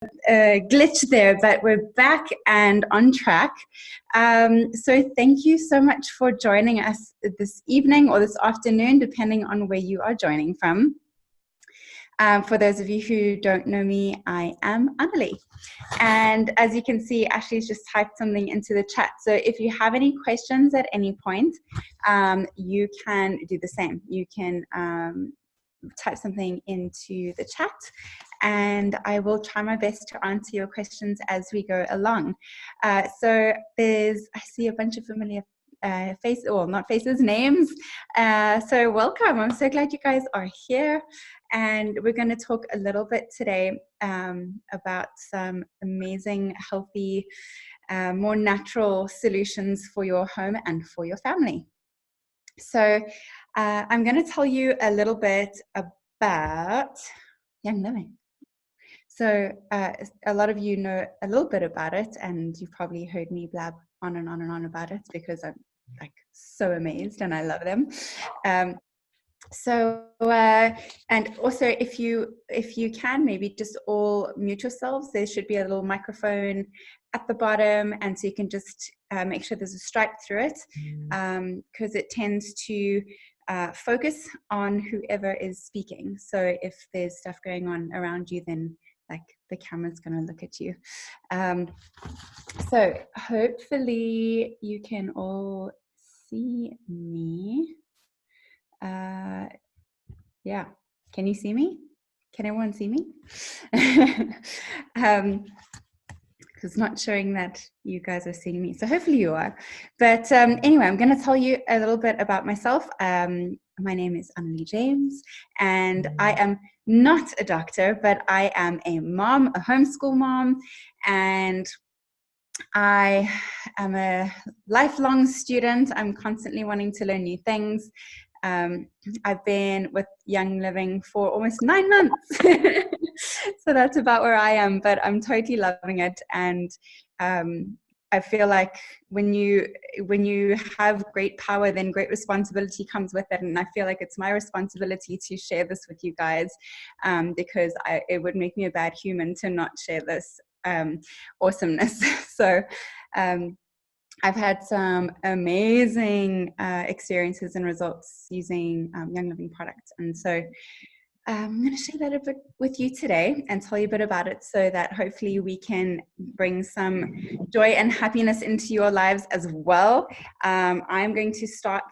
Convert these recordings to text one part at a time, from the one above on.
glitch there, but we're back and on track. So thank you so much for joining us this evening or this afternoon, depending on where you are joining from. For those of you who don't know me, I am Annalie. And as you can see, Ashley's just typed something into the chat. So if you have any questions at any point, you can do the same. You can type something into the chat and I will try my best to answer your questions as we go along. So I see a bunch of familiar faces, well, not faces, names. So welcome. I'm so glad you guys are here. And we're going to talk a little bit today about some amazing, healthy, more natural solutions for your home and for your family. So I'm going to tell you a little bit about Young Living. So a lot of you know a little bit about it, and you've probably heard me blab on and on and on about it because I'm like so amazed and I love them. And also if you can, maybe just all mute yourselves. There should be a little microphone at the bottom, and so you can just make sure there's a stripe through it, because it tends to focus on whoever is speaking. So if there's stuff going on around you, then like the camera's going to look at you. So hopefully you can all see me. Yeah, can you see me? Can everyone see me? Because it's not showing that you guys are seeing me. So hopefully you are. But anyway, I'm going to tell you a little bit about myself. My name is Annalie James, and I am not a doctor, but I am a mom, a homeschool mom, and I am a lifelong student. I'm constantly wanting to learn new things. I've been with Young Living for almost 9 months. So that's about where I am, but I'm totally loving it. And I feel like when you have great power, then great responsibility comes with it. And I feel like it's my responsibility to share this with you guys, because it would make me a bad human to not share this awesomeness. So I've had some amazing experiences and results using Young Living products. And so I'm going to share that a bit with you today and tell you a bit about it so that hopefully we can bring some joy and happiness into your lives as well. I'm going to start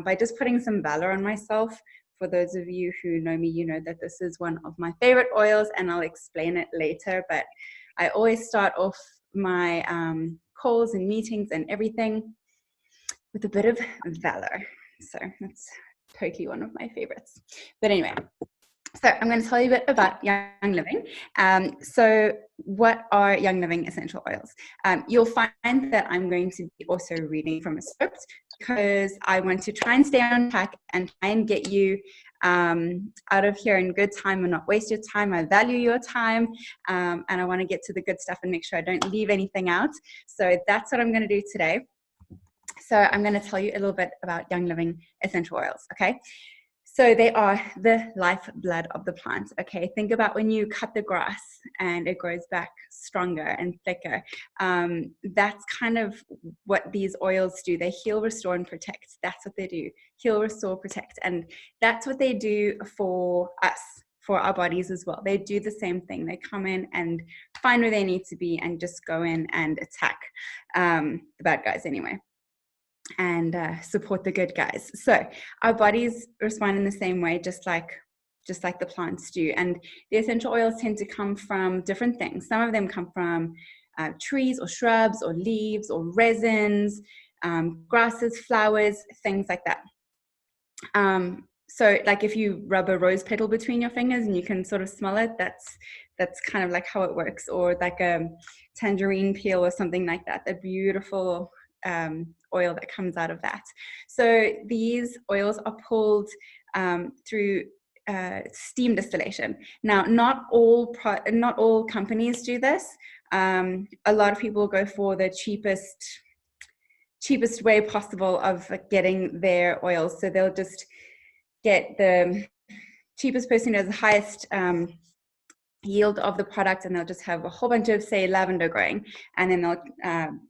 by just putting some valor on myself. For those of you who know me, you know that this is one of my favorite oils, and I'll explain it later. But I always start off my calls and meetings and everything with a bit of valor. So that's totally one of my favorites. But anyway, so I'm going to tell you a bit about Young Living. So what are Young Living essential oils? You'll find that I'm going to be also reading from a script because I want to try and stay on track and try and get you out of here in good time and not waste your time. I value your time, and I want to get to the good stuff and make sure I don't leave anything out. So that's what I'm going to do today. So I'm going to tell you a little bit about Young Living essential oils, okay? So they are the lifeblood of the plant, okay? Think about when you cut the grass and it grows back stronger and thicker. That's kind of what these oils do. They heal, restore, and protect. That's what they do. Heal, restore, protect. And that's what they do for us, for our bodies as well. They do the same thing. They come in and find where they need to be and just go in and attack the bad guys anyway, and support the good guys. So our bodies respond in the same way, just like the plants do. And the essential oils tend to come from different things. Some of them come from trees or shrubs or leaves or resins, grasses, flowers, things like that. So like if you rub a rose petal between your fingers and you can sort of smell it, that's kind of like how it works. Or like a tangerine peel or something like that, the beautiful oil that comes out of that. So these oils are pulled through steam distillation. Now, not all companies do this. A lot of people go for the cheapest way possible of getting their oils. So they'll just get the cheapest person who has the highest yield of the product, and they'll just have a whole bunch of, say, lavender growing, and then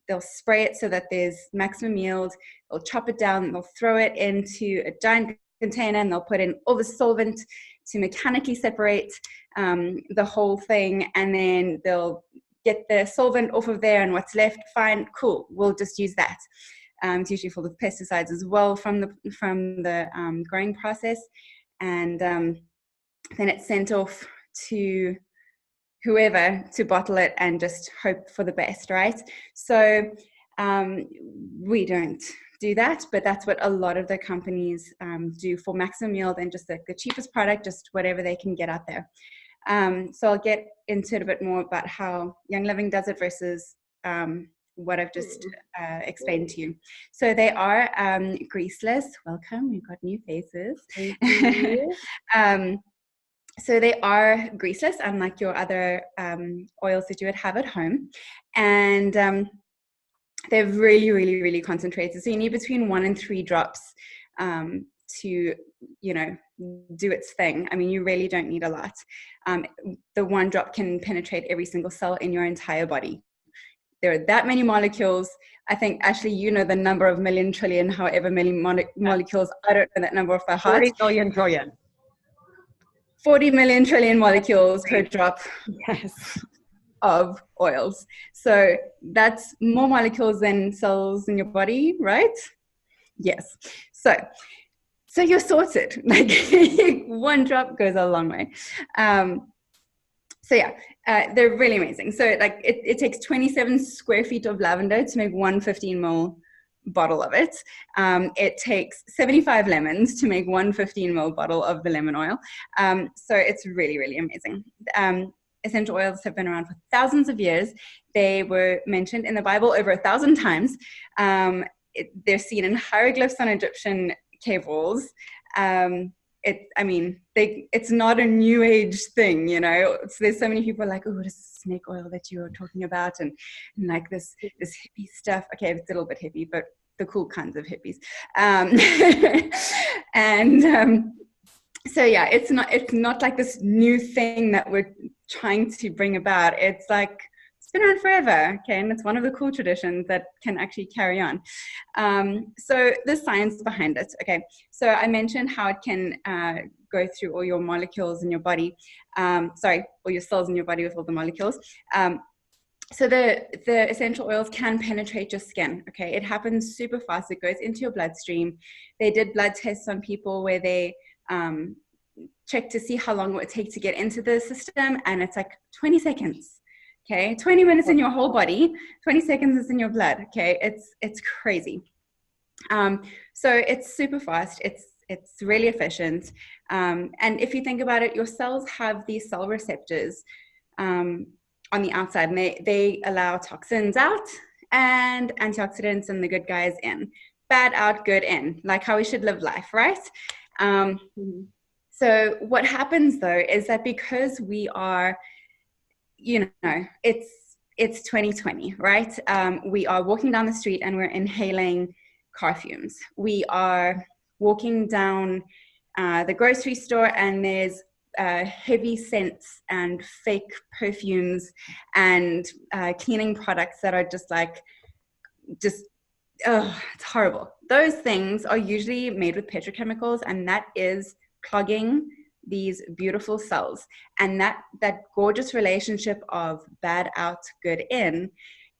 they'll spray it so that there's maximum yield. They'll chop it down, they'll throw it into a giant container, and they'll put in all the solvent to mechanically separate the whole thing, and then they'll get the solvent off of there, and what's left, fine, cool, we'll just use that. It's usually full of pesticides as well from the growing process, and then it's sent off to whoever to bottle it and just hope for the best, right? So we don't do that, but that's what a lot of the companies do for maximum yield and just the cheapest product, just whatever they can get out there. So I'll get into it a bit more about how Young Living does it versus what I've just explained to you. So they are greaseless. Welcome, we've got new faces. So they are greaseless, unlike your other oils that you would have at home. And they're really, really, really concentrated. So you need between 1 and 3 drops to, do its thing. I mean, you really don't need a lot. The 1 drop can penetrate every single cell in your entire body. There are that many molecules. I think, Ashley, you know the number of million, trillion, however many molecules. I don't know that number off by heart. 40 billion trillion. 40 million trillion molecules per drop of oils. So that's more molecules than cells in your body, right? Yes. So you're sorted. Like 1 drop goes a long way. They're really amazing. So like it takes 27 square feet of lavender to make 1 15 ml bottle of it. It takes 75 lemons to make 1 15 ml bottle of the lemon oil. So it's really, really amazing. Essential oils have been around for thousands of years. They were mentioned in the Bible over 1,000 times. They're seen in hieroglyphs on Egyptian cave walls. It's not a new age thing, So there's so many people like, oh, this snake oil that you were talking about, and like this hippie stuff. Okay, it's a little bit hippie, but the cool kinds of hippies. It's not like this new thing that we're trying to bring about. It's like, it's been around forever, okay, and it's one of the cool traditions that can actually carry on. So the science behind it, okay. So I mentioned how it can go through all your molecules in your body, all your cells in your body with all the molecules. So the essential oils can penetrate your skin, okay. It happens super fast. It goes into your bloodstream. They did blood tests on people where they checked to see how long it would take to get into the system, and it's like 20 seconds. Okay, 20 minutes in your whole body, 20 seconds is in your blood. Okay, it's crazy. So it's super fast. It's really efficient. And if you think about it, your cells have these cell receptors on the outside, and they allow toxins out and antioxidants and the good guys in. Bad out, good in, like how we should live life, right? So what happens though is that because we are, it's 2020, right? We are walking down the street and we're inhaling car fumes. We are walking down the grocery store and there's heavy scents and fake perfumes and cleaning products that are it's horrible. Those things are usually made with petrochemicals, and that is clogging these beautiful cells, and that gorgeous relationship of bad out, good in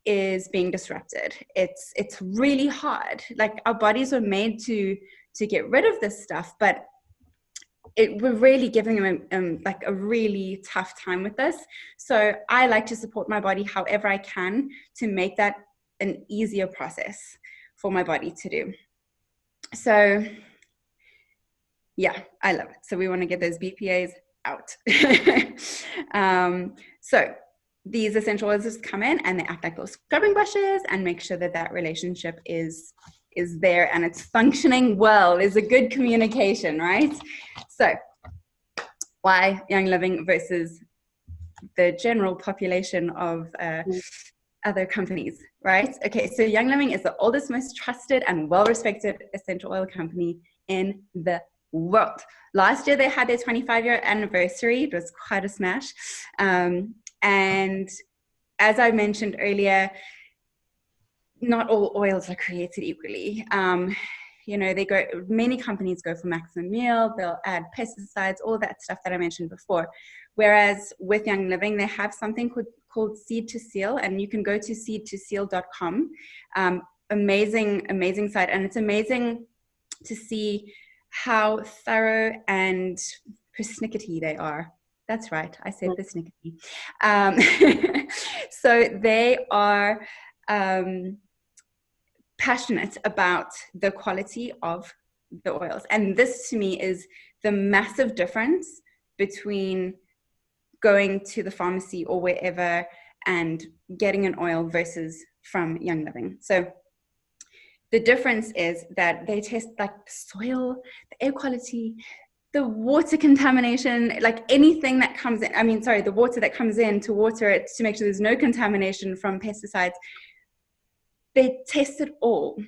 is being disrupted. It's really hard. Like, our bodies were made to get rid of this stuff, but we're really giving them a really tough time with this. So I like to support my body however I can to make that an easier process for my body to do. So yeah, I love it. So we want to get those BPAs out. So these essential oils just come in and they act like those scrubbing brushes and make sure that relationship is there and it's functioning well. Is a good communication, right? So why Young Living versus the general population of other companies, right? Okay, so Young Living is the oldest, most trusted and well-respected essential oil company in the world. Last year they had their 25-year anniversary. It was quite a smash. And as I mentioned earlier, not all oils are created equally. You know, many companies go for maximum yield, they'll add pesticides, all that stuff that I mentioned before. Whereas with Young Living, they have something called Seed to Seal, and you can go to seedtoseal.com. Amazing site. And it's amazing to see how thorough and persnickety they are. That's right, I said persnickety. So they are passionate about the quality of the oils. And this to me is the massive difference between going to the pharmacy or wherever and getting an oil versus from Young Living. So the difference is that they test like the soil, the air quality, the water contamination, like anything that comes in, the water that comes in to water it to make sure there's no contamination from pesticides. They test it all.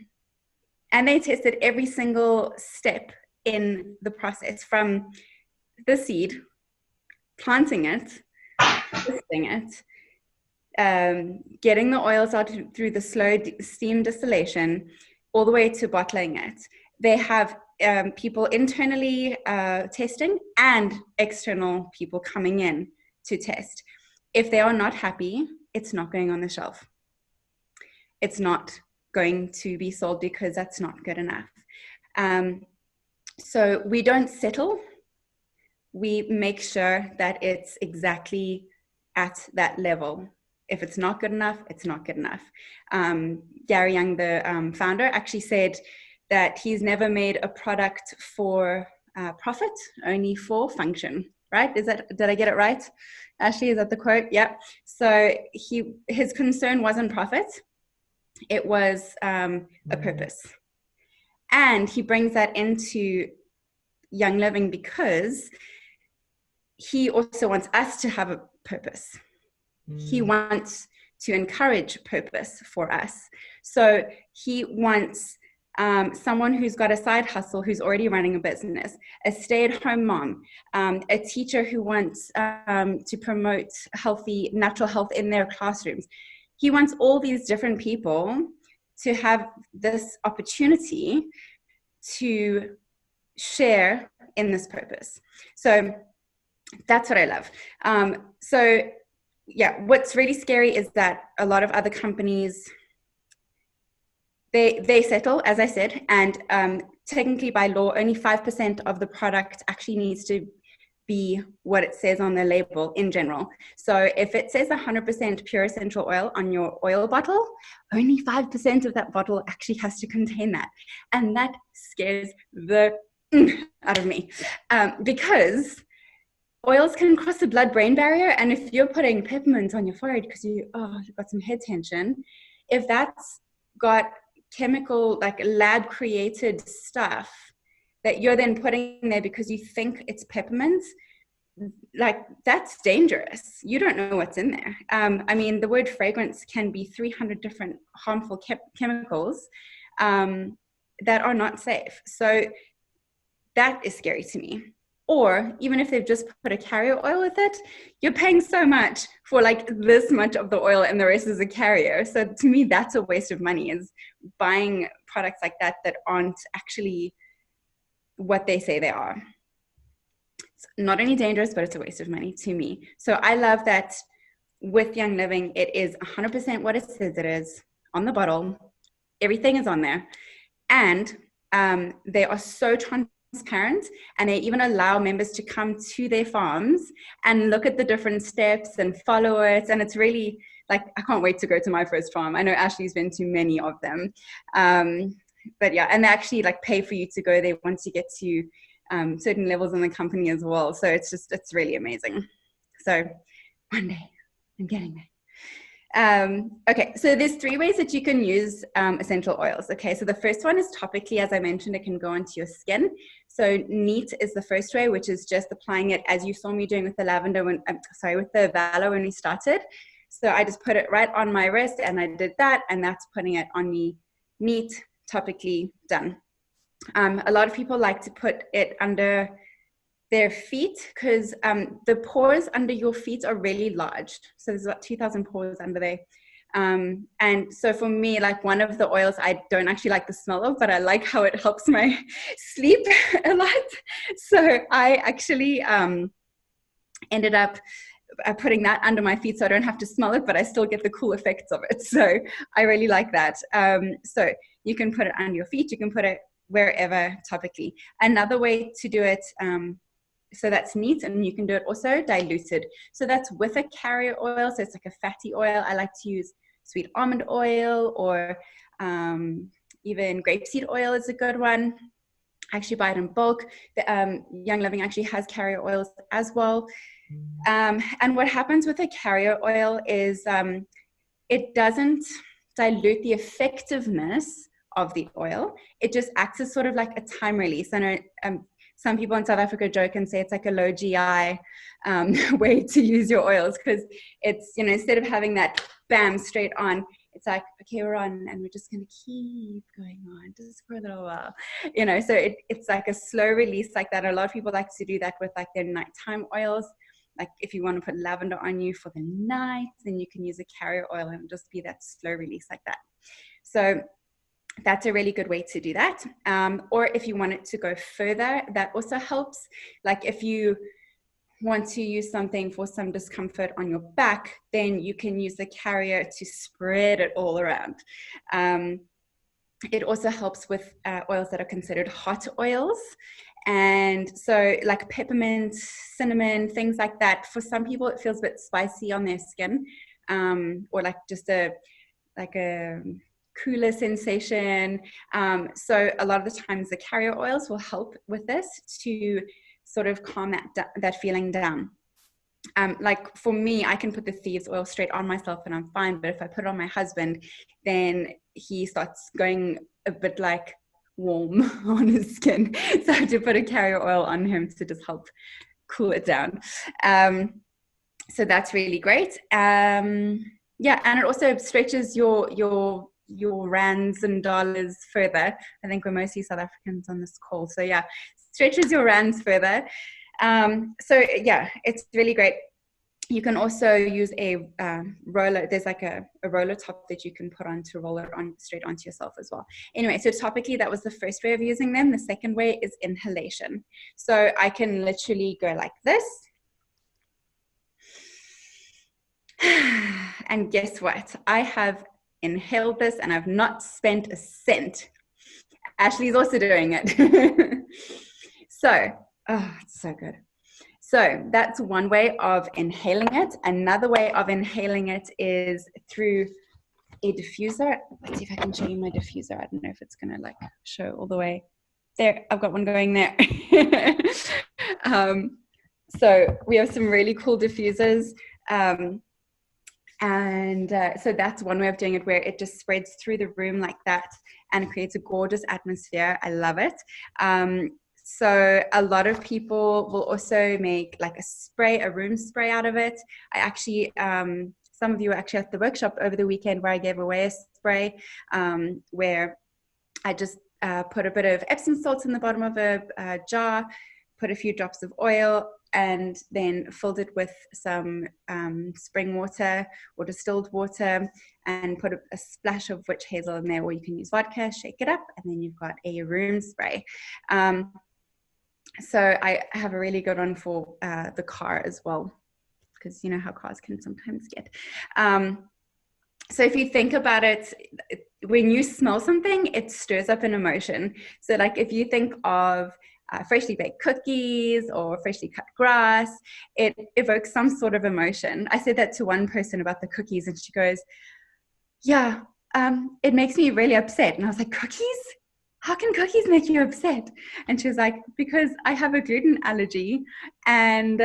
And they tested every single step in the process, from the seed, planting it, twisting it, getting the oils out through the slow steam distillation, all the way to bottling it. They have people internally testing and external people coming in to test. If they are not happy, it's not going on the shelf. It's not going to be sold because that's not good enough. So we don't settle. We make sure that it's exactly at that level. If it's not good enough, it's not good enough. Gary Young, the founder, actually said that he's never made a product for profit, only for function, right? Did I get it right? Ashley, is that the quote? Yep. So his concern wasn't profit. It was a purpose. And he brings that into Young Living because he also wants us to have a purpose. He wants to encourage purpose for us. So he wants someone who's got a side hustle, who's already running a business, a stay-at-home mom, a teacher who wants to promote natural health in their classrooms. He wants all these different people to have this opportunity to share in this purpose. So that's what I love. So yeah, what's really scary is that a lot of other companies, they settle, as I said, and technically by law, only 5% of the product actually needs to be what it says on the label in general. So if it says 100% pure essential oil on your oil bottle, only 5% of that bottle actually has to contain that. And that scares the out of me, because oils can cross the blood-brain barrier. And if you're putting peppermint on your forehead because you've got some head tension, if that's got chemical, like lab-created stuff that you're then putting there because you think it's peppermint, like that's dangerous. You don't know what's in there. The word fragrance can be 300 different harmful chemicals that are not safe. So that is scary to me. Or even if they've just put a carrier oil with it, you're paying so much for like this much of the oil and the rest is a carrier. So to me, that's a waste of money, is buying products like that aren't actually what they say they are. It's not only dangerous, but it's a waste of money to me. So I love that with Young Living, it is 100% what it says it is on the bottle. Everything is on there. And they are so transparent, and they even allow members to come to their farms and look at the different steps and follow it. And it's really like, I can't wait to go to my first farm. I know Ashley's been to many of them. But yeah, and they actually like pay for you to go there once you get to certain levels in the company as well. So it's really amazing. So one day I'm getting there. Okay, so there's 3 ways that you can use essential oils. Okay, so the first one is topically. As I mentioned, it can go onto your skin. So neat is the first way, which is just applying it as you saw me doing with the lavender with the Valo when we started. So I just put it right on my wrist and I did that, and that's putting it on me. Neat, topically, done. A lot of people like to put it under their feet because the pores under your feet are really large. So there's about 2,000 pores under there. And so for me, like one of the oils I don't actually like the smell of, but I like how it helps my sleep a lot. So I actually ended up putting that under my feet so I don't have to smell it, but I still get the cool effects of it. So I really like that. So you can put it under your feet, you can put it wherever topically. Another way to do it, so that's neat, and you can do it also diluted. So that's with a carrier oil, so it's like a fatty oil. I like to use sweet almond oil, or even grapeseed oil is a good one. I actually buy it in bulk. Young Living actually has carrier oils as well. And what happens with a carrier oil is it doesn't dilute the effectiveness of the oil. It just acts as sort of like a time release. And some people in South Africa joke and say it's like a low GI way to use your oils, because it's, you know, instead of having that bam straight on, it's like, okay, we're on, and we're just going to keep going on just for a little while, you know. So it's like a slow release like that. A lot of people like to do that with like their nighttime oils. Like if you want to put lavender on you for the night, then you can use a carrier oil and just be that slow release like that. So that's a really good way to do that. Or if you want it to go further, that also helps. Like if you want to use something for some discomfort on your back, then you can use the carrier to spread it all around. It also helps with oils that are considered hot oils. And so like peppermint, cinnamon, things like that. For some people, it feels a bit spicy on their skin, or like just a cooler sensation. So a lot of the times the carrier oils will help with this to sort of calm that feeling down. Like for me, I can put the thieves oil straight on myself and I'm fine. But if I put it on my husband, then he starts going a bit like warm on his skin. So I have to put a carrier oil on him to just help cool it down. So that's really great. Yeah, and it also stretches your rands and dollars further. I think we're mostly South Africans on this call. So yeah, stretches your rands further. So yeah, it's really great. You can also use a roller. There's like a roller top that you can put on to roll it on straight onto yourself as well. Anyway, so topically, that was the first way of using them. The second way is inhalation. So I can literally go like this. And guess what? I have inhaled this and I've not spent a cent. Ashley's also doing it. So, oh, it's so good. So that's one way of inhaling it. Another way of inhaling it is through a diffuser. Let's see if I can show you my diffuser. I don't know if it's going to like show all the way. There, I've got one going there. So we have some really cool diffusers. So that's one way of doing it, where it just spreads through the room like that and creates a gorgeous atmosphere. I love it. So a lot of people will also make like a room spray out of it. I actually, some of you were actually at the workshop over the weekend where I gave away a spray, where I just put a bit of Epsom salts in the bottom of a jar, put a few drops of oil, and then filled it with some spring water or distilled water, and put a splash of witch hazel in there, or you can use vodka, shake it up, and then you've got a room spray. So I have a really good one for the car as well, because you know how cars can sometimes get. So if you think about it, when you smell something, it stirs up an emotion. So like if you think of freshly baked cookies or freshly cut grass, it evokes some sort of emotion. I said that to one person about the cookies, and she goes, yeah, it makes me really upset. And I was like, cookies? How can cookies make you upset? And she was like, because I have a gluten allergy, and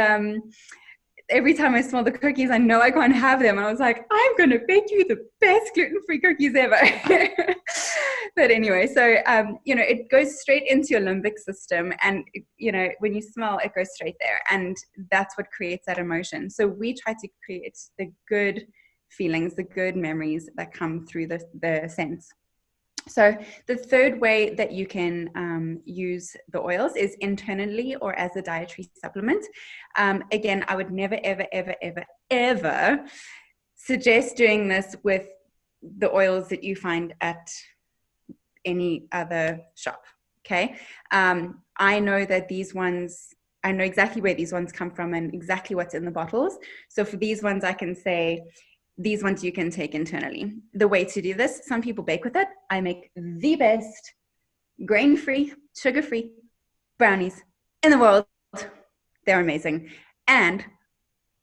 every time I smell the cookies, I know I can't have them. And I was like, I'm going to bake you the best gluten-free cookies ever. But anyway, so, you know, it goes straight into your limbic system. And, you know, when you smell, it goes straight there. And that's what creates that emotion. So we try to create the good feelings, the good memories that come through the scents. So the third way that you can use the oils is internally or as a dietary supplement. Again, I would never, ever, ever, ever, ever suggest doing this with the oils that you find at any other shop. Okay. I know that these ones, I know exactly where these ones come from and exactly what's in the bottles. So for these ones, I can say, these ones you can take internally. The way to do this, some people bake with it. I make the best grain-free, sugar-free brownies in the world. They're amazing. And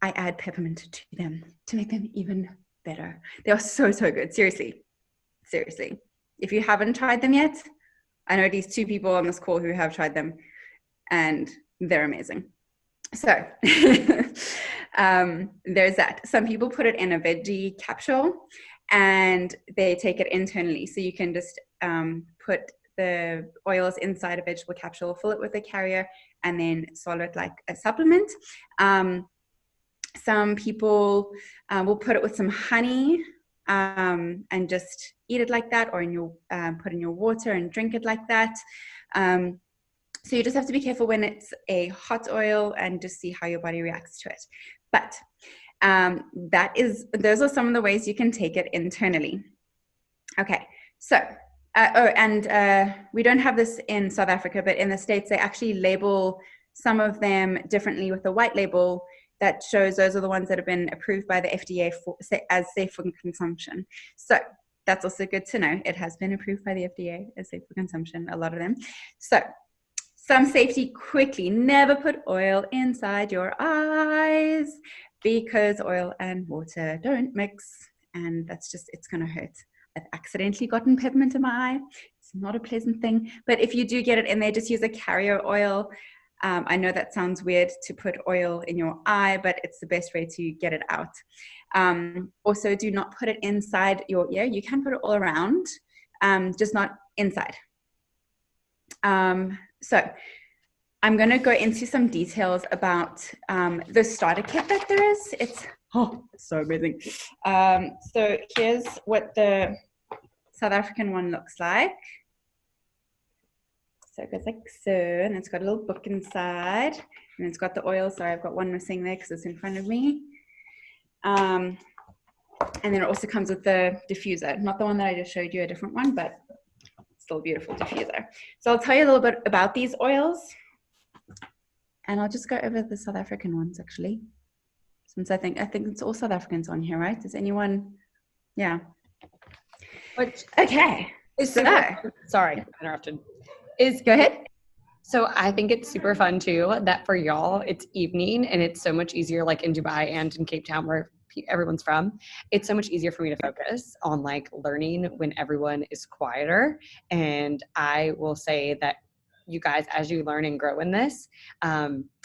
I add peppermint to them to make them even better. They are so, so good. Seriously. Seriously. If you haven't tried them yet, I know these two people on this call who have tried them, and they're amazing. So there's that. Some people put it in a veggie capsule and they take it internally. So you can just put the oils inside a vegetable capsule, fill it with a carrier, and then swallow it like a supplement. Some people will put it with some honey and just eat it like that, or in your put in your water and drink it like that. So you just have to be careful when it's a hot oil and just see how your body reacts to it. But those are some of the ways you can take it internally. Okay, so we don't have this in South Africa, but in the States, they actually label some of them differently with a white label that shows those are the ones that have been approved by the FDA as safe for consumption. So that's also good to know. It has been approved by the FDA as safe for consumption, a lot of them. So some safety quickly: never put oil inside your eyes because oil and water don't mix, and that's just, it's going to hurt. I've accidentally gotten peppermint in my eye. It's not a pleasant thing, but if you do get it in there, just use a carrier oil. I know that sounds weird to put oil in your eye, but it's the best way to get it out. Also, do not put it inside your ear. You can put it all around, just not inside. So I'm going to go into some details about the starter kit that there is. It's so amazing. So here's what the South African one looks like. So it goes like so, and it's got a little book inside, and it's got the oil. Sorry, I've got one missing there because it's in front of me. And then it also comes with the diffuser, not the one that I just showed you, a different one, but still a beautiful diffuser. So I'll tell you a little bit about these oils, and I'll just go over the South African ones actually, since I think it's all South Africans on here, right? Does anyone? Yeah. Okay. Sorry, I interrupted. Go ahead. So I think it's super fun too that for y'all it's evening and it's so much easier, like in Dubai and in Cape Town where everyone's from. It's so much easier for me to focus on like learning when everyone is quieter. And I will say that you guys, as you learn and grow in this,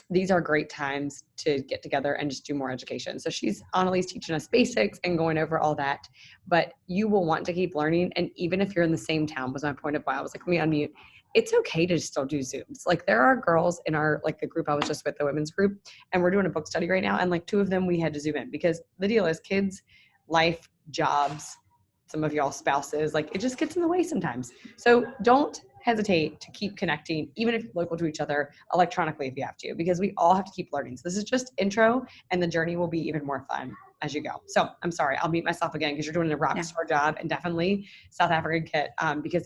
these are great times to get together and just do more education. So Annalise teaching us basics and going over all that, but you will want to keep learning. And even if you're in the same town, was my point of why I was like, let me unmute. It's okay to still do Zooms. Like there are girls in our, like the group I was just with, the women's group, and we're doing a book study right now. And like two of them, we had to Zoom in because the deal is kids, life, jobs, some of y'all spouses, like it just gets in the way sometimes. So don't hesitate to keep connecting, even if you're local to each other, electronically if you have to, because we all have to keep learning. So this is just intro, and the journey will be even more fun as you go. So I'm sorry, I'll mute myself again because you're doing a rock star job, and definitely South African kit. Because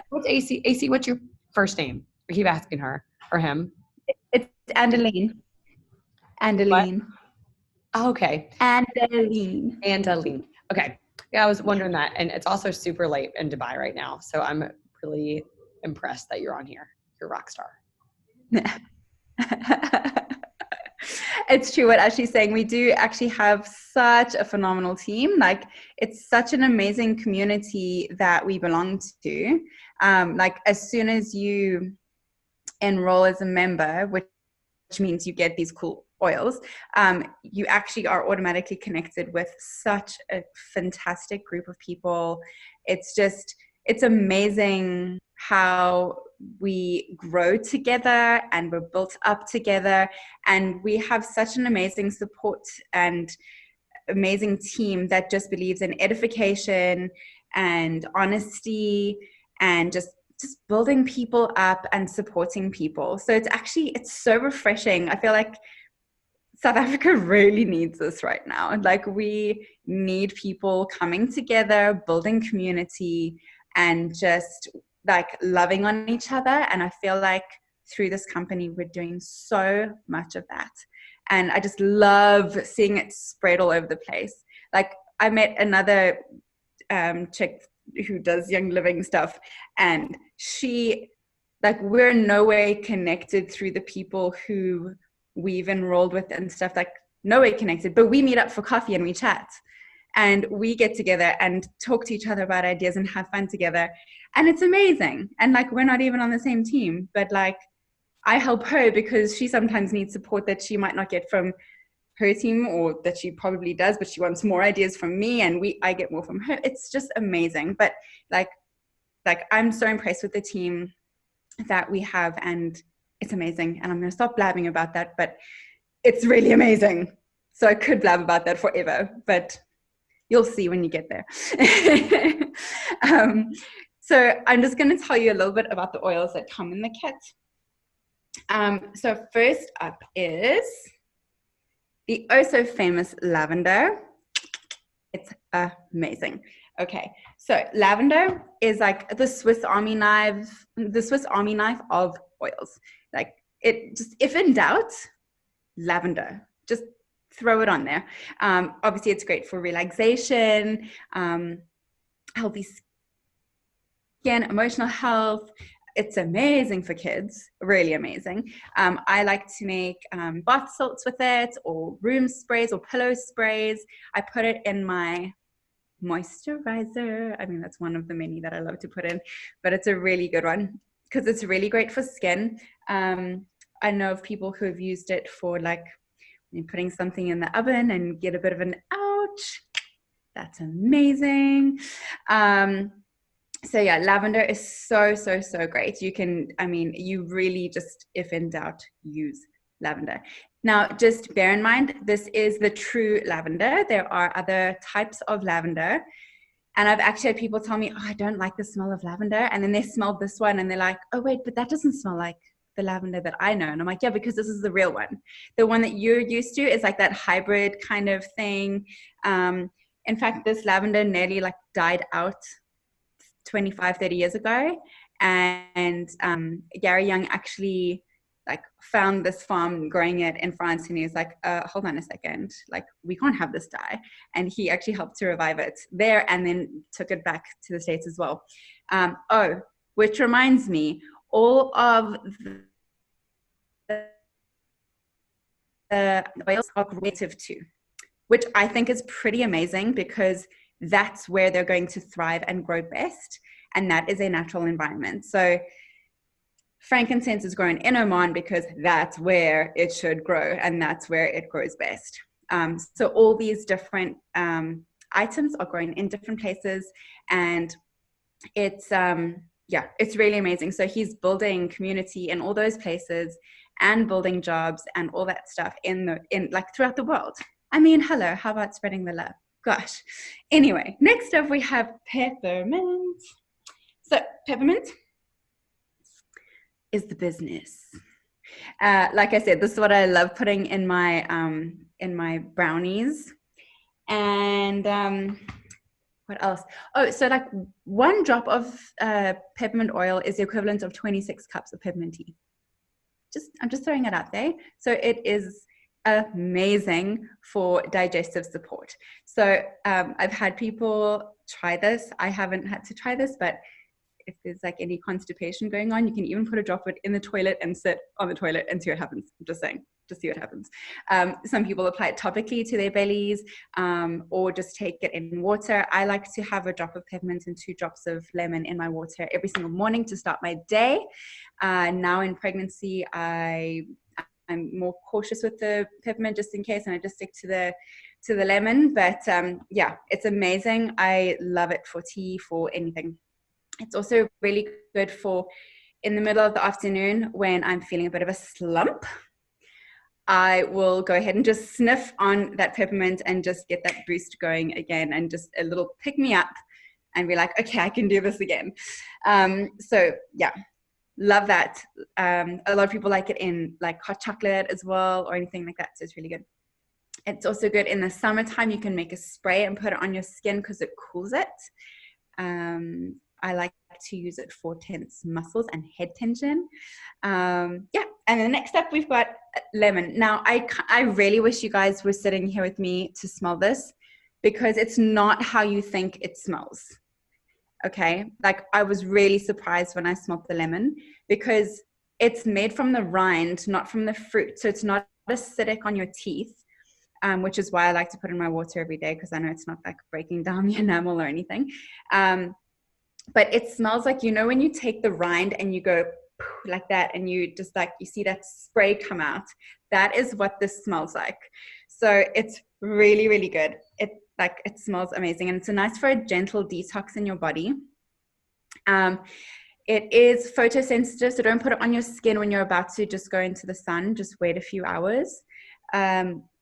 what's AC? AC, what's your first name? I keep asking her or him. It's Andeline. Andeline. Oh, okay. Andeline. Okay. Yeah, I was wondering that. And it's also super late in Dubai right now. So I'm really impressed that you're on here. You're a rock star. It's true what Ashley's saying. We do actually have such a phenomenal team. Like it's such an amazing community that we belong to. Like as soon as you enroll as a member, which means you get these cool oils, you actually are automatically connected with such a fantastic group of people. It's amazing how we grow together and we're built up together, and we have such an amazing support and amazing team that just believes in edification and honesty and just building people up and supporting people. So it's so refreshing. I feel like South Africa really needs this right now. Like, we need people coming together, building community, and just like loving on each other. And I feel like through this company, we're doing so much of that. And I just love seeing it spread all over the place. Like, I met another chick who does Young Living stuff, and she, like, we're in no way connected through the people who we've enrolled with and stuff, like no way connected, but we meet up for coffee and we chat and we get together and talk to each other about ideas and have fun together. And it's amazing. And like, we're not even on the same team, but like, I help her because she sometimes needs support that she might not get from her team, or that she probably does, but she wants more ideas from me, and I get more from her. It's just amazing. But like I'm so impressed with the team that we have, and it's amazing. And I'm going to stop blabbing about that, but it's really amazing. So I could blab about that forever, but you'll see when you get there. So I'm just going to tell you a little bit about the oils that come in the kit. So first up is the oh so famous lavender. It's amazing. Okay, so lavender is like the Swiss Army knife of oils. Like, it just, if in doubt, lavender, just throw it on there. Obviously it's great for relaxation, healthy skin, emotional health. It's amazing for kids, really amazing. I like to make bath salts with it, or room sprays or pillow sprays. I put it in my moisturizer. I mean, that's one of the many that I love to put in, but it's a really good one because it's really great for skin. I know of people who have used it for like putting something in the oven and get a bit of an ouch. That's amazing. So yeah, lavender is so great. You can, I mean, you really just, if in doubt, use lavender. Now, just bear in mind, this is the true lavender. There are other types of lavender. And I've actually had people tell me, oh, I don't like the smell of lavender. And then they smell this one and they're like, oh, wait, but that doesn't smell like the lavender that I know. And I'm like, yeah, because this is the real one. The one that you're used to is like that hybrid kind of thing. In fact, this lavender nearly like died out 25, 30 years ago. And Gary Young actually like found this farm growing it in France, and he was like, hold on a second, like, we can't have this die. And he actually helped to revive it there and then took it back to the States as well. Which reminds me, all of the oils are native too, which I think is pretty amazing because that's where they're going to thrive and grow best. And that is a natural environment. So frankincense is grown in Oman because that's where it should grow and that's where it grows best. So all these different items are grown in different places, and it's it's really amazing. So he's building community in all those places and building jobs and all that stuff in like throughout the world. I mean, hello, how about spreading the love? Gosh. Anyway, next up we have peppermint. So peppermint is the business. Like I said, this is what I love putting in my brownies. And what else? Oh, so like 1 drop of peppermint oil is the equivalent of 26 cups of peppermint tea. I'm just throwing it out there. So it is amazing for digestive support. So I've had people try this. I haven't had to try this, but if there's like any constipation going on, you can even put a drop of it in the toilet and sit on the toilet and see what happens. I'm just saying, just see what happens. Some people apply it topically to their bellies, or just take it in water. I like to have a drop of peppermint and 2 drops of lemon in my water every single morning to start my day. Now in pregnancy, I'm more cautious with the peppermint just in case, and I just stick to the lemon. But yeah, it's amazing. I love it for tea, for anything. It's also really good for in the middle of the afternoon when I'm feeling a bit of a slump. I will go ahead and just sniff on that peppermint and just get that boost going again, and just a little pick me up and be like, okay, I can do this again. So yeah, love that. A lot of people like it in like hot chocolate as well, or anything like that. So it's really good. It's also good in the summertime. You can make a spray and put it on your skin because it cools it. I like to use it for tense muscles and head tension. Yeah, and then next up we've got lemon. Now I really wish you guys were sitting here with me to smell this, because it's not how you think it smells. Okay, like I was really surprised when I smelled the lemon, because it's made from the rind, not from the fruit. So it's not acidic on your teeth. Which is why I like to put in my water every day, because I know it's not like breaking down the enamel or anything. But it smells like, you know, when you take the rind and you go like that, and you just like, you see that spray come out, that is what this smells like. So it's really, really good. It smells amazing, and it's nice for a gentle detox in your body. It is photosensitive, so don't put it on your skin when you're about to just go into the sun. Just wait a few hours.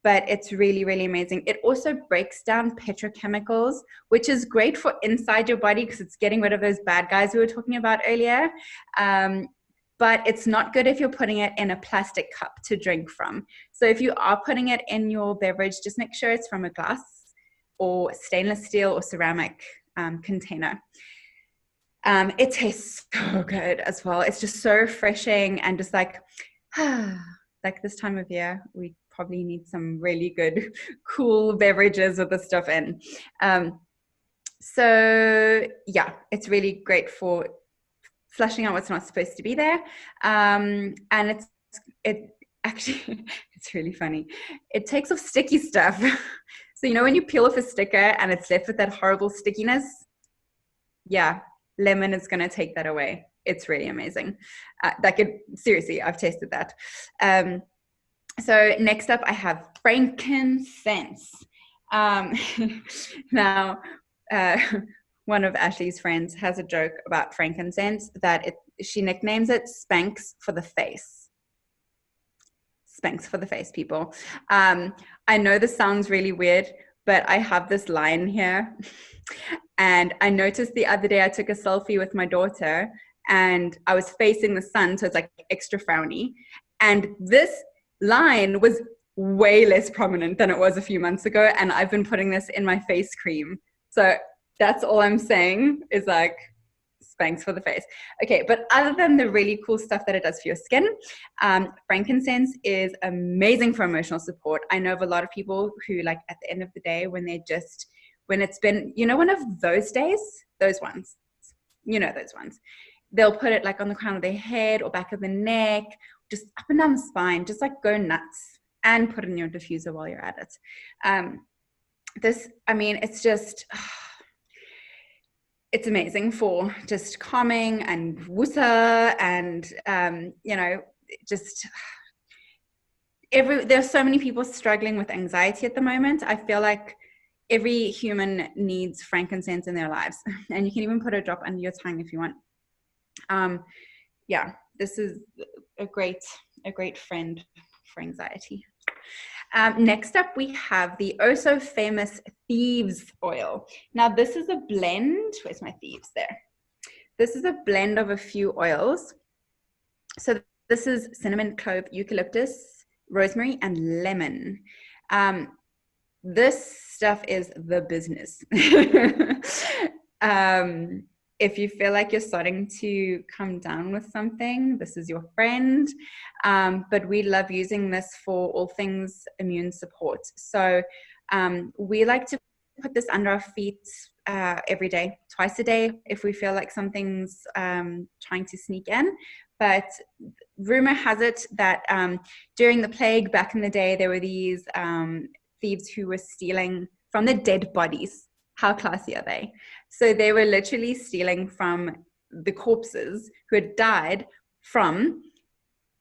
But it's really, really amazing. It also breaks down petrochemicals, which is great for inside your body, because it's getting rid of those bad guys we were talking about earlier. But it's not good if you're putting it in a plastic cup to drink from. So if you are putting it in your beverage, just make sure it's from a glass or stainless steel or ceramic container. It tastes so good as well. It's just so refreshing, and just like, like this time of year, we probably need some really good, cool beverages with this stuff in. So yeah, it's really great for flushing out what's not supposed to be there. And it actually, it's really funny. It takes off sticky stuff. So, you know, when you peel off a sticker and it's left with that horrible stickiness, yeah, lemon is going to take that away. It's really amazing. Seriously, I've tasted that. So next up, I have frankincense. Now, one of Ashley's friends has a joke about frankincense that she nicknames it Spanx for the face. Spanx for the face, people. I know this sounds really weird, but I have this line here. And I noticed the other day I took a selfie with my daughter, and I was facing the sun, so it's like extra frowny. And this line was way less prominent than it was a few months ago, and I've been putting this in my face cream. So that's all I'm saying, is like Spanx for the face. Okay, but other than the really cool stuff that it does for your skin, frankincense is amazing for emotional support. I know of a lot of people who, like, at the end of the day, when it's been, you know, one of those days, those ones, you know, those ones, they'll put it like on the crown of their head or back of the neck, just up and down the spine, just like go nuts, and put it in your diffuser while you're at it. It's just, it's amazing for just calming and wusa, and, you know, just there's so many people struggling with anxiety at the moment. I feel like every human needs frankincense in their lives, and you can even put a drop under your tongue if you want. Yeah, this is a great friend for anxiety. Next up, we have the oh so famous Thieves oil. Now, this is a blend. Where's my Thieves? There. This is a blend of a few oils. So this is cinnamon, clove, eucalyptus, rosemary, and lemon. This stuff is the business. If you feel like you're starting to come down with something, this is your friend. But we love using this for all things immune support. So we like to put this under our feet every day, twice a day, if we feel like something's trying to sneak in. But rumor has it that during the plague back in the day, there were these thieves who were stealing from the dead bodies. How classy are they? So they were literally stealing from the corpses who had died from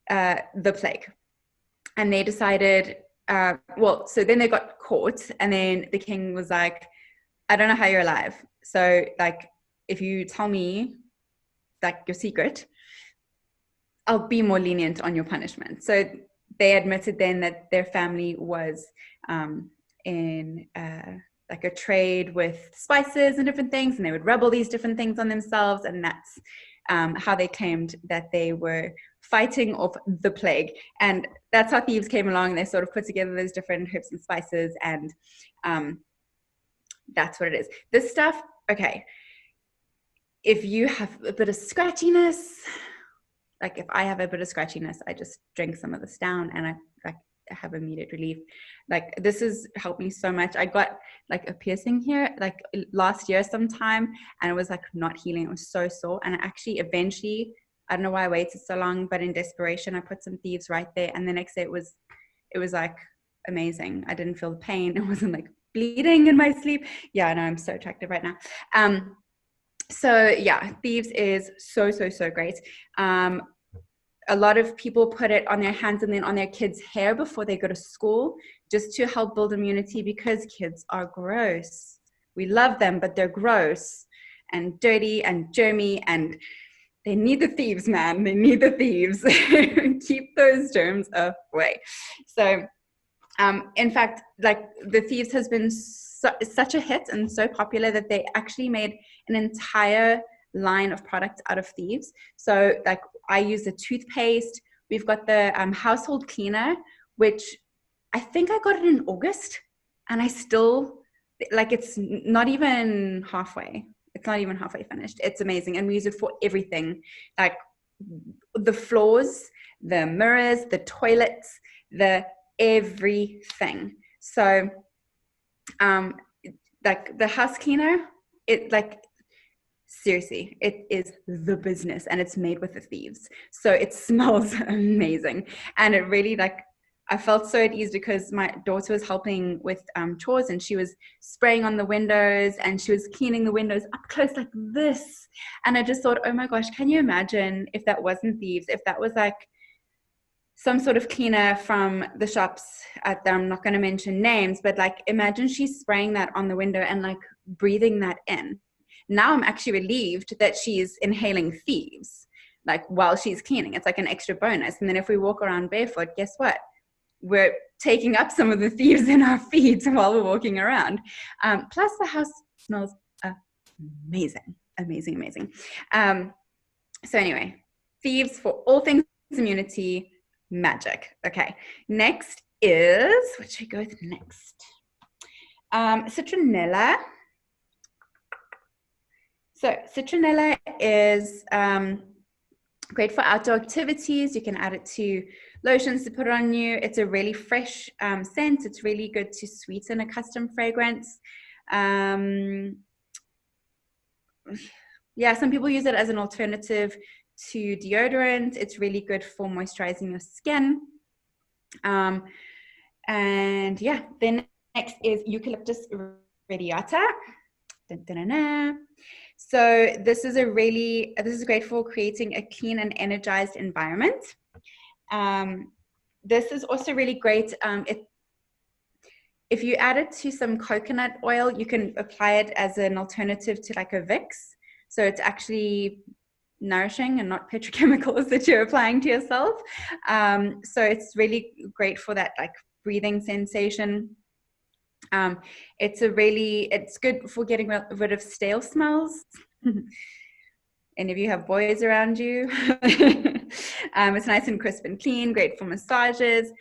the plague. And they decided, so then they got caught, and then the king was like, I don't know how you're alive. So, like, if you tell me, like, your secret, I'll be more lenient on your punishment. So they admitted then that their family was in like a trade with spices and different things, and they would rub all these different things on themselves, and that's how they claimed that they were fighting off the plague. And that's how thieves came along. They sort of put together those different herbs and spices, and that's what it is. This stuff, okay, if you have a bit of scratchiness, like if I have a bit of scratchiness, I just drink some of this down and I have immediate relief. Like this has helped me so much. I got like a piercing here like last year sometime, and it was like not healing. It was so sore, and I actually eventually, I don't know why I waited so long, but in desperation I put some thieves right there, and the next day it was like amazing. I didn't feel the pain. It wasn't like bleeding in my sleep. Yeah, I know, I'm so attractive right now. So yeah, thieves is so great. A lot of people put it on their hands and then on their kids' hair before they go to school, just to help build immunity, because kids are gross. We love them, but they're gross and dirty and germy, and they need the thieves, man. They need the thieves. Keep those germs away. So in fact, like the thieves has been such a hit and so popular that they actually made an entire line of products out of thieves. So like I use the toothpaste. We've got the household cleaner, which I think I got it in August, and I still, like, it's not even halfway. It's not even halfway finished. It's amazing. And we use it for everything, like the floors, the mirrors, the toilets, the everything. So like the house cleaner, it like, seriously, it is the business, and it's made with the thieves. So it smells amazing. And it really, like, I felt so at ease because my daughter was helping with chores, and she was spraying on the windows, and she was cleaning the windows up close like this. And I just thought, oh my gosh, can you imagine if that wasn't thieves, if that was like some sort of cleaner from the shops at them, I'm not going to mention names, but like imagine she's spraying that on the window and like breathing that in. Now I'm actually relieved that she's inhaling thieves, like while she's cleaning. It's like an extra bonus. And then if we walk around barefoot, guess what? We're taking up some of the thieves in our feet while we're walking around. Plus the house smells amazing, amazing, amazing. So anyway, thieves for all things immunity, magic. Okay, next is, what should we go with next? Citronella. So citronella is great for outdoor activities. You can add it to lotions to put on you. It's a really fresh scent. It's really good to sweeten a custom fragrance. Yeah, some people use it as an alternative to deodorant. It's really good for moisturizing your skin. And yeah, then next is Eucalyptus radiata. Dun, dun, dun, dun. So this is great for creating a clean and energized environment. This is also really great. If you add it to some coconut oil, you can apply it as an alternative to like a Vicks. So it's actually nourishing and not petrochemicals that you're applying to yourself. So it's really great for that like breathing sensation. It's good for getting rid of stale smells. And if you have boys around you, it's nice and crisp and clean, great for massages,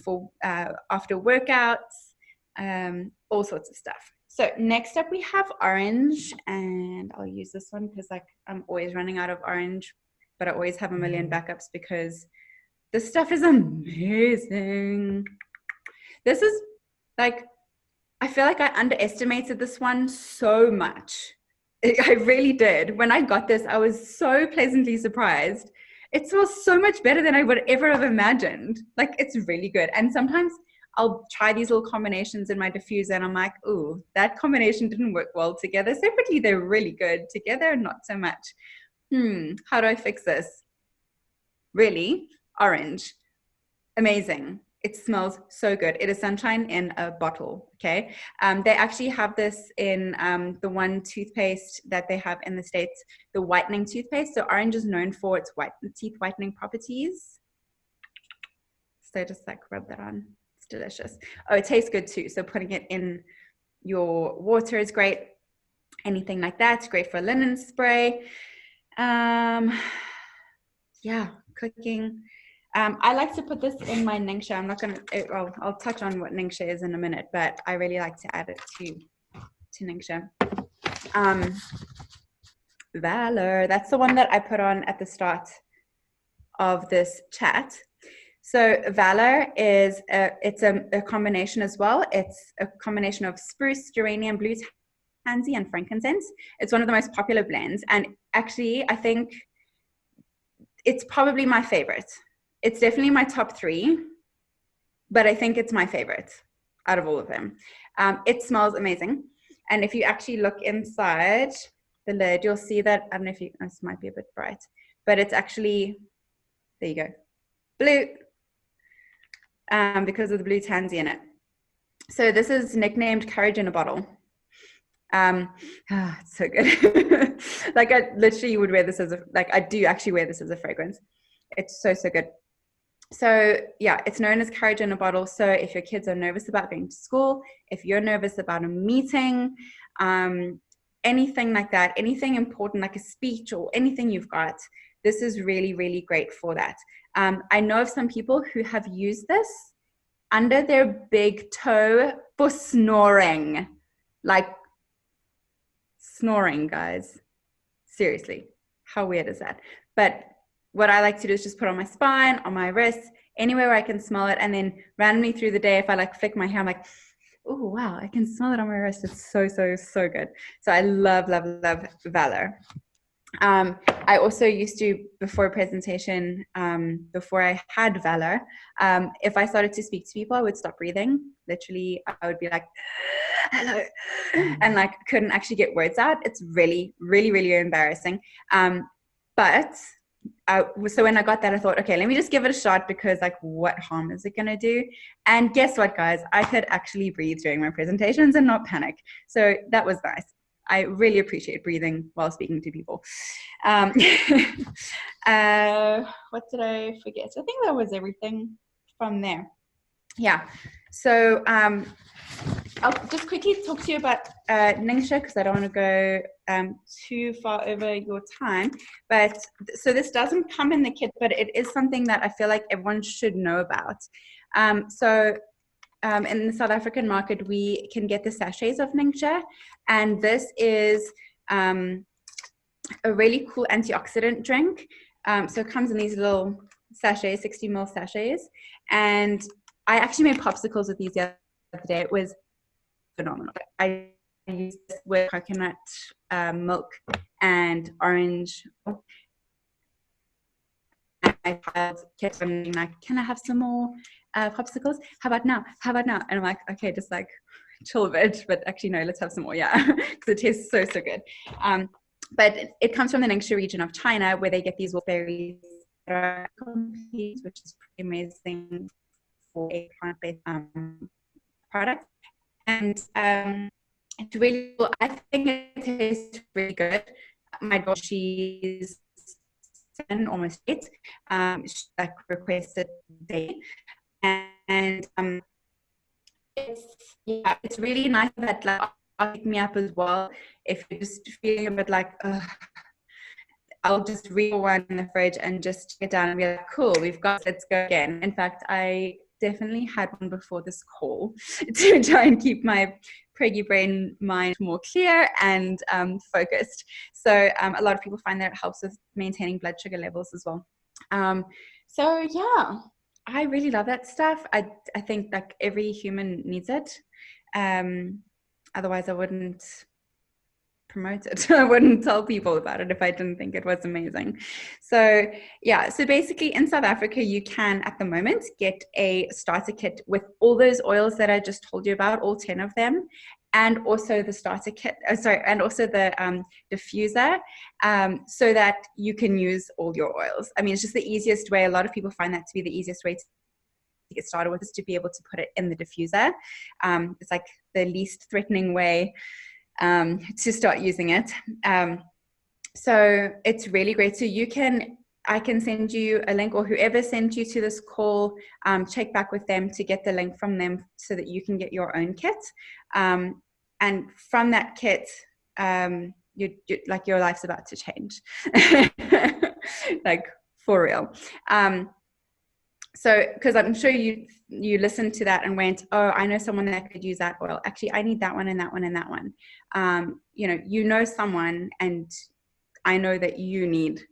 for after workouts, all sorts of stuff. So next up we have orange, and I'll use this one because like I'm always running out of orange, but I always have a million backups because this stuff is amazing. This is like, I feel like I underestimated this one so much. I really did. When I got this, I was so pleasantly surprised. It smells so much better than I would ever have imagined. Like, it's really good. And sometimes I'll try these little combinations in my diffuser, and I'm like, ooh, that combination didn't work well together. Separately, they're really good. Together, not so much. How do I fix this? Really? Orange. Amazing. It smells so good. It is sunshine in a bottle, okay? They actually have this in the one toothpaste that they have in the States, the whitening toothpaste. So orange is known for its teeth whitening properties. So just like rub that on. It's delicious. Oh, it tastes good too. So putting it in your water is great. Anything like that's great for linen spray. Yeah, cooking. I like to put this in my Ningxia. I'm not going to, well, I'll touch on what Ningxia is in a minute, but I really like to add it to Ningxia. Valor, that's the one that I put on at the start of this chat. So Valor is it's a combination as well. It's a combination of spruce, geranium, blue tansy, and frankincense. It's one of the most popular blends, and actually I think it's probably my favorite. It's definitely my top 3, but I think it's my favorite out of all of them. It smells amazing, and if you actually look inside the lid, you'll see that, I don't know if you, this might be a bit bright, but it's actually, there you go, blue, because of the blue tansy in it. So this is nicknamed Courage in a Bottle. It's so good. Like I literally would wear this as a, like I do actually wear this as a fragrance. It's so, so good. So yeah, it's known as Courage in a Bottle. So if your kids are nervous about going to school, if you're nervous about a meeting, anything like that, anything important like a speech or anything you've got, this is really, really great for that. I know of some people who have used this under their big toe for snoring. Like snoring, guys. Seriously, how weird is that? But what I like to do is just put on my spine, on my wrists, anywhere where I can smell it, and then randomly through the day, if I like flick my hair, I'm like, oh wow, I can smell it on my wrist. It's so, so, so good. So I love, love, love Valor. I also used to, before a presentation, before I had Valor, if I started to speak to people, I would stop breathing. Literally, I would be like, hello, and like couldn't actually get words out. It's really, really, really embarrassing. But so when I got that, I thought, okay, let me just give it a shot, because like, what harm is it going to do? And guess what, guys? I could actually breathe during my presentations and not panic. So that was nice. I really appreciate breathing while speaking to people. What did I forget? I think that was everything from there. Yeah. So I'll just quickly talk to you about Ningxia, because I don't want to go too far over your time. But so this doesn't come in the kit, but it is something that I feel like everyone should know about. In the South African market, we can get the sachets of Ningxia, and this is a really cool antioxidant drink. So it comes in these little sachets, 60 ml sachets, and I actually made popsicles with these the other day. It was phenomenal. I used this with coconut milk and orange. I kept saying like, can I have some more popsicles? How about now? How about now? And I'm like, okay, just like chill a bit, but actually no, let's have some more. Yeah, because it tastes so, so good. But it comes from the Ningxia region of China, where they get these berries that are complete, which is pretty amazing for a plant-based product. And it's really cool. I think it tastes really good. My daughter, she's 7, almost 8. She like requested day, and it's really nice that like pick me up as well. If you're just feeling a bit like, I'll just read one in the fridge and just get down and be like, cool, we've got, let's go again. In fact, I definitely had one before this call to try and keep my preggy brain mind more clear and focused. So a lot of people find that it helps with maintaining blood sugar levels as well. So yeah, I really love that stuff. I think like every human needs it. Otherwise I wouldn't promote it. I wouldn't tell people about it if I didn't think it was amazing. So yeah, so basically in South Africa, you can at the moment get a starter kit with all those oils that I just told you about, all 10 of them, and also the starter kit, and also the diffuser, so that you can use all your oils. I mean, it's just the easiest way. A lot of people find that to be the easiest way to get started with, is to be able to put it in the diffuser. It's like the least threatening way to start using it. So it's really great. So you can I can send you a link, or whoever sent you to this call, check back with them to get the link from them so that you can get your own kit. And from that kit, like your life's about to change, like for real. So, because I'm sure you listened to that and went, oh, I know someone that could use that oil. Actually, I need that one and that one and that one. You know someone, and I know that you need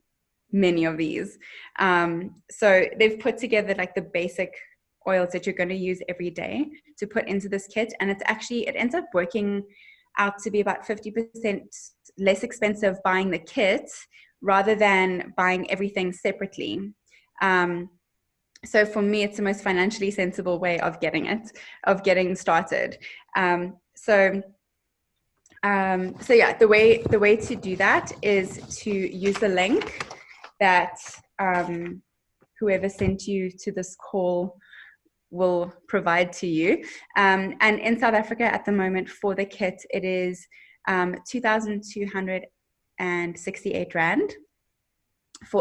many of these. So they've put together like the basic oils that you're going to use every day to put into this kit. And it ends up working out to be about 50% less expensive buying the kit rather than buying everything separately. So for me, it's the most financially sensible way of getting started. So yeah, the way to do that is to use the link that whoever sent you to this call will provide to you. And in South Africa at the moment for the kit, it is 2,268 Rand.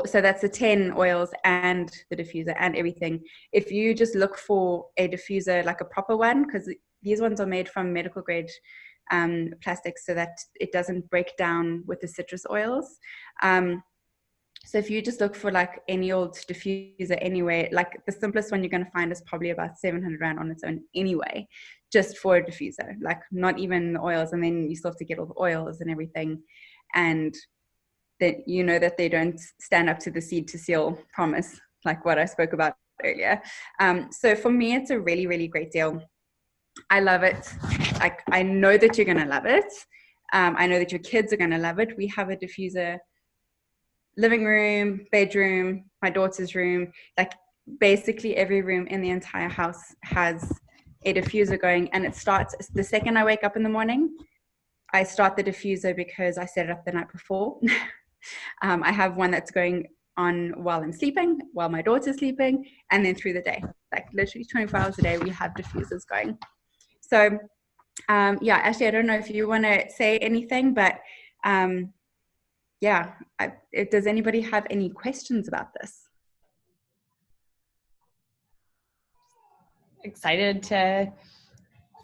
So that's the 10 oils and the diffuser and everything. If you just look for a diffuser, like a proper one, because these ones are made from medical grade plastic so that it doesn't break down with the citrus oils. So if you just look for like any old diffuser anyway, like the simplest one you're going to find is probably about 700 Rand on its own anyway, just for a diffuser, like not even the oils. And then you still have to get all the oils and everything. And that you know that they don't stand up to the seed to seal promise, like what I spoke about earlier. So for me, it's a really, really great deal. I love it. Like, I know that you're going to love it. I know that your kids are going to love it. We have a diffuser, living room, bedroom, my daughter's room, like basically every room in the entire house has a diffuser going. And it starts the second I wake up in the morning. I start the diffuser because I set it up the night before. I have one that's going on while I'm sleeping, while my daughter's sleeping, and then through the day, like literally 24 hours a day, we have diffusers going. So yeah, Ashley, I don't know if you want to say anything, but yeah, does anybody have any questions about this? Excited to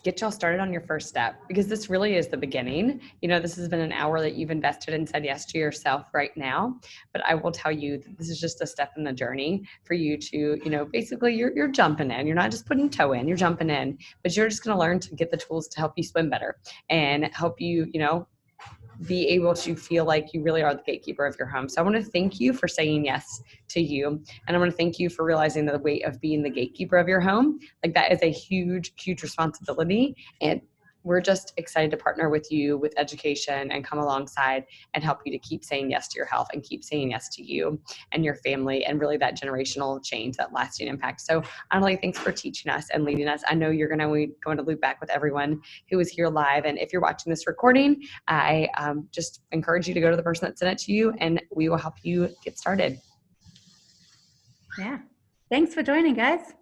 get y'all started on your first step, because this really is the beginning. You know, this has been an hour that you've invested and said yes to yourself right now. But I will tell you that this is just a step in the journey for you to, you know, basically you're jumping in. You're not just putting toe in, you're jumping in, but you're just going to learn to get the tools to help you swim better and help you, you know, be able to feel like you really are the gatekeeper of your home. So I want to thank you for saying yes to you. And I want to thank you for realizing the weight of being the gatekeeper of your home. Like, that is a huge, huge responsibility. And we're just excited to partner with you with education and come alongside and help you to keep saying yes to your health and keep saying yes to you and your family, and really that generational change, that lasting impact. So Annalie, thanks for teaching us and leading us. I know we're going to loop back with everyone who is here live. And if you're watching this recording, I just encourage you to go to the person that sent it to you, and we will help you get started. Yeah. Thanks for joining, guys.